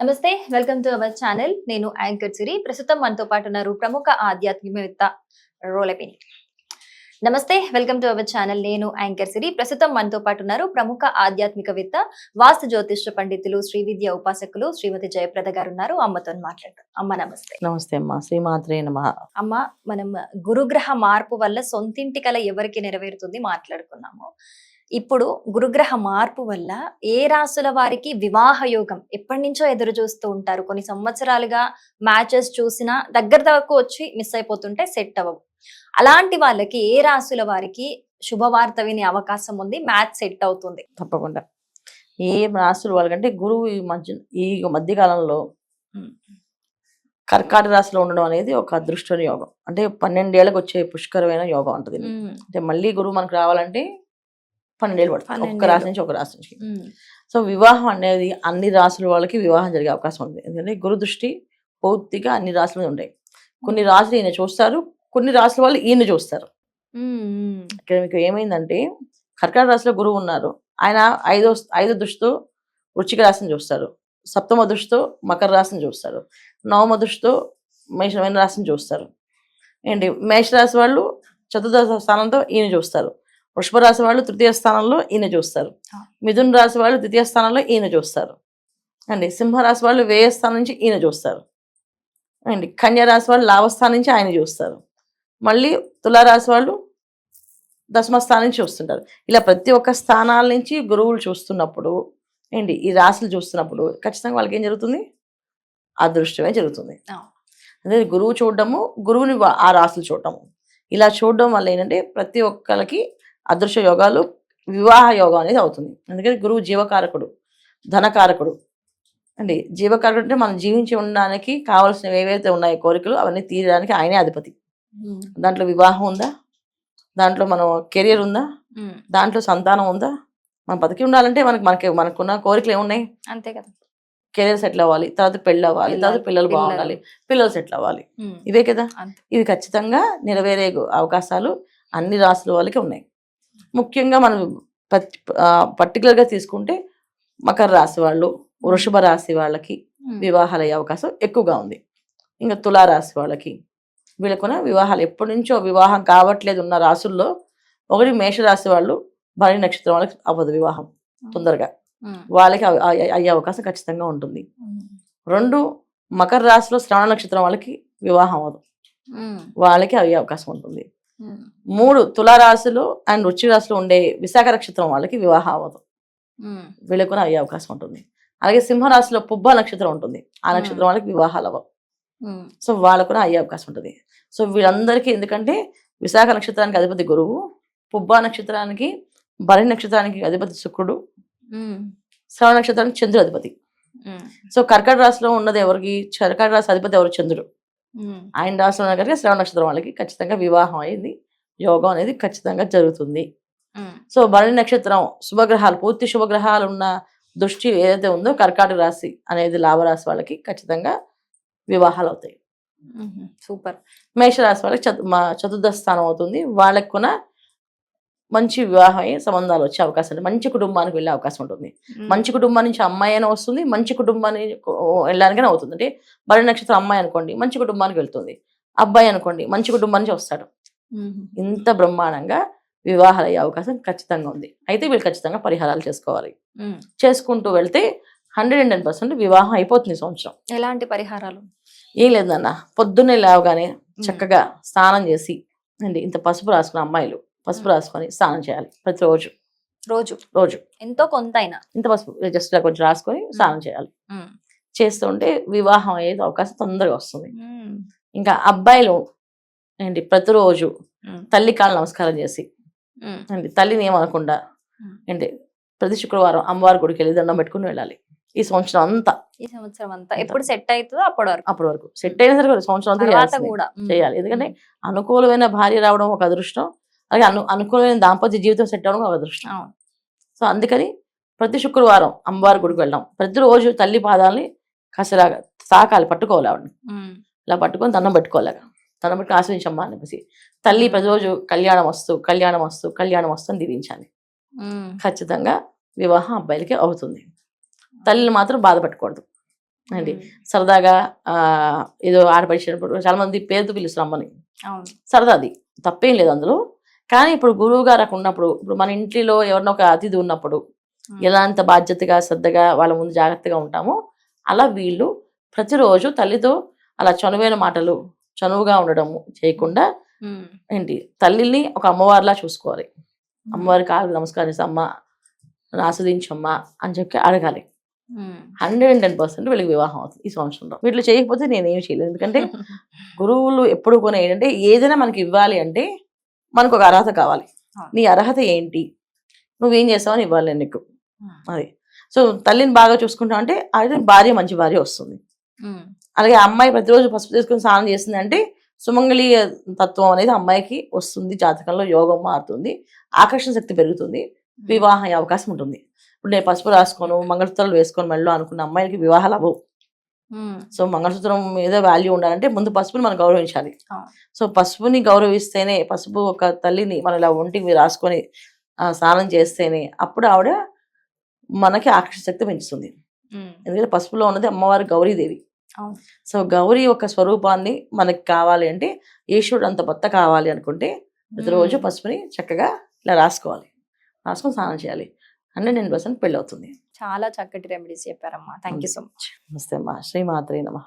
నమస్తే, welcome to our channel. నేను anchor సిరి. ప్రస్తుతం మనతో పాటు ఉన్నారు ప్రముఖ ఆధ్యాత్మికవేత్త రోలపిని. నమస్తే, వెల్కమ్ టు అవర్ ఛానల్. నేను యాంకర్ సిరి. ప్రస్తుతం మనతో పాటు ఉన్నారు ప్రముఖ ఆధ్యాత్మికవేత్త, వాస్తు జ్యోతిష్య పండితులు, శ్రీ విద్య ఉపాసకులు శ్రీమతి జయప్రద గారు ఉన్నారు. అమ్మతో మాట్లాడతాం. అమ్మ నమస్తే. నమస్తే అమ్మా. శ్రీమాత్రే నమః. అమ్మ, మనం గురుగ్రహ మార్పు వల్ల సొంతింటి కల ఎవరికి నెరవేరుతుంది మాట్లాడుకున్నాము. ఇప్పుడు గురుగ్రహ మార్పు వల్ల ఏ రాసుల వారికి వివాహ యోగం ఎప్పటి నుంచో ఎదురు చూస్తూ ఉంటారు. కొన్ని సంవత్సరాలుగా మ్యాచెస్ చూసినా దగ్గర దాకా వచ్చి మిస్ అయిపోతుంటే సెట్ అవ్వవు. అలాంటి వాళ్ళకి ఏ రాసుల వారికి శుభవార్త వినే అవకాశం ఉంది, మ్యాచ్ సెట్ అవుతుంది? తప్పకుండా. ఏ రాశులు వాళ్ళకంటే గురువు ఈ మధ్యకాలంలో కర్కాటక రాశిలో ఉండడం అనేది ఒక అదృష్ట యోగం. అంటే 12 ఏళ్ళకి వచ్చే పుష్కరమైన యోగం అంటది. అంటే మళ్ళీ గురువు మనకు రావాలంటే 12 ఏళ్ళు పడుతుంది, ఒక రాశి నుంచి ఒక రాశి నుంచి. సో వివాహం అనేది అన్ని రాసుల వాళ్ళకి వివాహం జరిగే అవకాశం ఉంది. ఎందుకంటే గురు దృష్టి పూర్తిగా అన్ని రాసుల మీద ఉంటాయి. కొన్ని రాసులు ఈయన చూస్తారు, కొన్ని రాసుల వాళ్ళు ఈయన చూస్తారు. ఇక్కడ మీకు ఏమైందంటే కర్కాటక రాశిలో గురువు ఉన్నారు, ఆయన ఐదో దృష్టితో వృశ్చిక రాశిని చూస్తారు, సప్తమ దృష్టితో మకర రాశిని చూస్తారు, నవమ దృష్టితో మేషమైన రాశిని చూస్తారు. ఏంటి మేషరాశి వాళ్ళు చతుర్థ స్థానంతో ఈయన చూస్తారు, వృషభ రాశి వాళ్ళు తృతీయ స్థానంలో ఈయన చూస్తారు, మిథున రాశి వాళ్ళు ద్వితీయ స్థానంలో ఈయన చూస్తారు అండి, సింహరాశి వాళ్ళు వ్యయ స్థానం నుంచి ఈయన చూస్తారు అండి, కన్యా రాశి వాళ్ళు లాభస్థానం నుంచి ఆయన చూస్తారు, మళ్ళీ తులారాశి వాళ్ళు దశమ స్థానం నుంచి చూస్తుంటారు. ఇలా ప్రతి ఒక్క స్థానాల నుంచి గురువులు చూస్తున్నప్పుడు ఏంటి ఈ రాశులు చూస్తున్నప్పుడు ఖచ్చితంగా వాళ్ళకి ఏం జరుగుతుంది? అదృష్టమే జరుగుతుంది. అదే గురువు చూడడము, గురువుని ఆ రాశులు చూడటము, ఇలా చూడడం వల్ల ఏంటంటే ప్రతి ఒక్కరికి అదృశ్య యోగాలు, వివాహ యోగం అనేది అవుతుంది. అందుకని గురువు జీవకారకుడు, ధనకారకుడు అండి. జీవకారకుడు అంటే మనం జీవించి ఉండడానికి కావాల్సినవి ఏవైతే ఉన్నాయో కోరికలు అవన్నీ తీరడానికి ఆయనే అధిపతి. దాంట్లో వివాహం ఉందా, దాంట్లో మనం కెరియర్ ఉందా, దాంట్లో సంతానం ఉందా? మనం బతికి ఉండాలంటే మనకున్న కోరికలు ఏమున్నాయి? అంతే కదా. కెరీర్ సెటిల్ అవ్వాలి, తర్వాత పెళ్ళి అవ్వాలి, తర్వాత పిల్లలు బాగుండాలి, పిల్లలు సెటిల్ అవ్వాలి, ఇవే కదా. ఇవి ఖచ్చితంగా నెరవేరే అవకాశాలు అన్ని రాసుల వాళ్ళకి ఉన్నాయి. ముఖ్యంగా మనం పర్టికులర్గా తీసుకుంటే మకర రాశి వాళ్ళు, వృషభ రాశి వాళ్ళకి వివాహాలు అయ్యే అవకాశం ఎక్కువగా ఉంది. ఇంకా తులారాశి వాళ్ళకి వీళ్ళకున్న వివాహాలు ఎప్పటి నుంచో వివాహం కావట్లేదు ఉన్న రాసుల్లో ఒకటి మేషరాశి వాళ్ళు, భరణి నక్షత్రం వాళ్ళకి అవ్వదు వివాహం తొందరగా, వాళ్ళకి అయ్యే అవకాశం ఖచ్చితంగా ఉంటుంది. 2 మకర రాశిలో శ్రవణ నక్షత్రం వాళ్ళకి వివాహం అవ్వదు, వాళ్ళకి అయ్యే అవకాశం ఉంటుంది. 3 తులారాశిలో అండ్ వృశ్చిక రాశిలో ఉండే విశాఖ నక్షత్రం వాళ్ళకి వివాహం అవ్వదు, వీళ్ళకి కూడా అయ్యే అవకాశం ఉంటుంది. అలాగే సింహరాశిలో పుబ్బ నక్షత్రం ఉంటుంది, ఆ నక్షత్రం వాళ్ళకి వివాహాలు అవ్వవు, సో వాళ్ళకు కూడా అయ్యే అవకాశం ఉంటుంది. సో వీళ్ళందరికీ ఎందుకంటే విశాఖ నక్షత్రానికి అధిపతి గురువు, పుబ్బ నక్షత్రానికి భరణి నక్షత్రానికి అధిపతి శుక్రుడు, శ్రవణ నక్షత్రానికి చంద్రుడు అధిపతి. సో కర్కాటక రాశిలో ఉన్నది ఎవరికి? కర్కాటక రాశి అధిపతి ఎవరు? చంద్రుడు. ఆయన రాశిలో ఉన్న కనుక శ్రవణ నక్షత్రం వాళ్ళకి ఖచ్చితంగా వివాహం అయింది, యోగం అనేది ఖచ్చితంగా జరుగుతుంది. సో భరణి నక్షత్రం శుభగ్రహాలు, పూర్తి శుభగ్రహాలు ఉన్న దృష్టి ఏదైతే ఉందో కర్కాటక రాశి అనేది లాభరాశి వాళ్ళకి ఖచ్చితంగా వివాహాలు అవుతాయి. సూపర్. మేషరాశి వాళ్ళకి చతుర్థ స్థానం అవుతుంది, వాళ్ళకి కూడా మంచి వివాహం అయ్యే సంబంధాలు వచ్చే అవకాశం ఉంటుంది, మంచి కుటుంబానికి వెళ్ళే అవకాశం ఉంటుంది. మంచి కుటుంబం నుంచి అమ్మాయి అయినా వస్తుంది, మంచి కుటుంబాన్ని వెళ్ళడానికైనా అవుతుంది. అంటే భరణి నక్షత్రం అమ్మాయి అనుకోండి మంచి కుటుంబానికి వెళ్తుంది, అబ్బాయి అనుకోండి మంచి కుటుంబం నుంచి వస్తాడు. ఇంత బ్రహ్మాండంగా వివాహాలు అయ్యే అవకాశం ఖచ్చితంగా ఉంది. అయితే వీళ్ళు ఖచ్చితంగా పరిహారాలు చేసుకోవాలి. చేసుకుంటూ వెళ్తే 110% వివాహం అయిపోతుంది సంవత్సరం. ఎలాంటి పరిహారాలు? ఏం లేదన్న, పొద్దున్నే లేవగానే చక్కగా స్నానం చేసి అండి, ఇంత పసుపు రాసుకున్న అమ్మాయిలు పసుపు రాసుకొని స్నానం చేయాలి ప్రతిరోజు. రోజు ఎంతో కొంత అయినా ఇంత పసుపు జస్ట్ కొంచెం రాసుకొని స్నానం చేయాలి. చేస్తుంటే వివాహం అయ్యేది అవకాశం తొందరగా వస్తుంది. ఇంకా అబ్బాయిలు ఏంటి ప్రతిరోజు తల్లి కాళ్ళు నమస్కారం చేసి అండి, తల్లిని ఏమనకుండా ఏంటి ప్రతి శుక్రవారం అమ్మవారి గుడికి వెళ్ళి దండం పెట్టుకుని వెళ్ళాలి. ఈ సంవత్సరం అంతా ఎప్పుడు సెట్ అవుతుందో అప్పటి వరకు సెట్ అయినా సరే సంవత్సరం అంతా కూడా చేయాలి. ఎందుకంటే అనుకూలమైన భార్య రావడం ఒక అదృష్టం, అలాగే అనుకూలమైన దాంపత్య జీవితం సెట్ అవ్వడం ఒక అదృష్టం. సో అందుకని ప్రతి శుక్రవారం అమ్మవారి గుడికి వెళ్ళడం, ప్రతిరోజు తల్లి పాదాలని కాసేలాగా తాకాలి, పట్టుకోవాలి ఆవిడని, ఇలా పట్టుకొని దండం పెట్టుకోలేక దండం పెట్టుకుని ఆశ్రయించమ్మా అనిపిసి తల్లి ప్రతిరోజు కళ్యాణం వస్తూ అని దీవించాలి. ఖచ్చితంగా వివాహం అబ్బాయిలకి అవుతుంది. తల్లిని మాత్రం బాధ పెట్టకూడదు. అండి సరదాగా ఏదో ఆడపడిచినప్పుడు చాలా మంది పేరుతో పిలుస్తారు అమ్మని, అవును. సరదా, అది తప్పేం లేదు అందులో. కానీ ఇప్పుడు గురువు గారు అక్కడ ఉన్నప్పుడు, ఇప్పుడు మన ఇంటిలో ఎవరినో ఒక అతిథి ఉన్నప్పుడు ఎలా అంత బాధ్యతగా శ్రద్ధగా వాళ్ళ ముందు జాగ్రత్తగా ఉంటామో, అలా వీళ్ళు ప్రతిరోజు తల్లితో అలా చనువైన మాటలు, చనువుగా ఉండడము చేయకుండా ఏంటి తల్లిని ఒక అమ్మవారిలా చూసుకోవాలి. అమ్మవారి కాళ్ళకి నమస్కరిస్తే అమ్మ ఆస్వాదించమ్మా అని చెప్పి అడగాలి. 110% వీళ్ళకి వివాహం అవుతుంది ఈ సంవత్సరంలో. వీళ్ళు చేయకపోతే నేనేం చేయలేదు. ఎందుకంటే గురువులు ఎప్పుడు కూడా ఏంటంటే ఏదైనా మనకి ఇవ్వాలి అంటే మనకు ఒక అర్హత కావాలి. నీ అర్హత ఏంటి, నువ్వేం చేస్తావని ఇవ్వాలి నేను నీకు. అది సో తల్లిని బాగా చూసుకుంటావు అంటే అది భార్య మంచి భార్య వస్తుంది. అలాగే అమ్మాయి ప్రతిరోజు పసుపు తీసుకుని స్నానం చేస్తుంది అంటే సుమంగళి తత్వం అనేది అమ్మాయికి వస్తుంది, జాతకంలో యోగం మారుతుంది, ఆకర్షణ శక్తి పెరుగుతుంది, వివాహం అయ్యే అవకాశం ఉంటుంది. ఇప్పుడు నేను పసుపు రాసుకోను మంగళసూత్రాలు వేసుకొని మెడలో అనుకున్న అమ్మాయికి వివాహాలు అవ్వవు. సో మంగళసూత్రం మీద వాల్యూ ఉండాలంటే ముందు పసుపుని మనం గౌరవించాలి. సో పసుపుని గౌరవిస్తేనే, పసుపు ఒక తల్లిని మనం ఇలా ఒంటికి రాసుకొని స్నానం చేస్తేనే అప్పుడు ఆవిడ మనకి ఆకర్షణ శక్తి పెంచుతుంది. ఎందుకంటే పసుపులో ఉన్నది అమ్మవారి గౌరీదేవి. సో గౌరీ ఒక స్వరూపాన్ని మనకి కావాలి అంటే, ఈశ్వరుడు అంత భర్త కావాలి అనుకుంటే ప్రతిరోజు పసుపుని చక్కగా ఇలా రాసుకోవాలి, రాసుకొని స్నానం చేయాలి. 100% పెళ్ళి అవుతుంది. చాలా చక్కటి రెమెడీస్ చెప్పారమ్మా. Thank you so much. నమస్తే అమ్మా. శ్రీమాత్రే నమః.